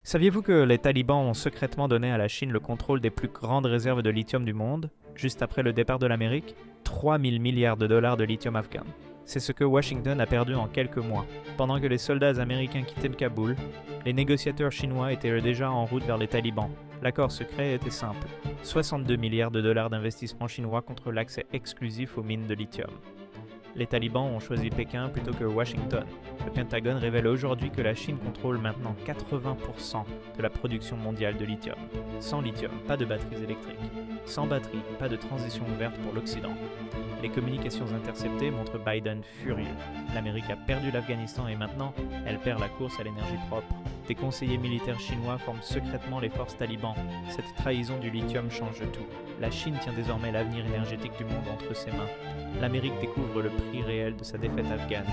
Saviez-vous que les talibans ont secrètement donné à la Chine le contrôle des plus grandes réserves de lithium du monde, juste après le départ de l'Amérique? 3000 milliards de dollars de lithium afghan. C'est ce que Washington a perdu en quelques mois. Pendant que les soldats américains quittaient le Kaboul, les négociateurs chinois étaient déjà en route vers les talibans. L'accord secret était simple. 62 milliards de dollars d'investissement chinois contre l'accès exclusif aux mines de lithium. Les talibans ont choisi Pékin plutôt que Washington. Le Pentagone révèle aujourd'hui que la Chine contrôle maintenant 80% de la production mondiale de lithium. Sans lithium, pas de batteries électriques. Sans batterie, pas de transition ouverte pour l'Occident. Les communications interceptées montrent Biden furieux. L'Amérique a perdu l'Afghanistan et maintenant, elle perd la course à l'énergie propre. Des conseillers militaires chinois forment secrètement les forces talibans. Cette trahison du lithium change tout. La Chine tient désormais l'avenir énergétique du monde entre ses mains. L'Amérique découvre le prix réel de sa défaite afghane.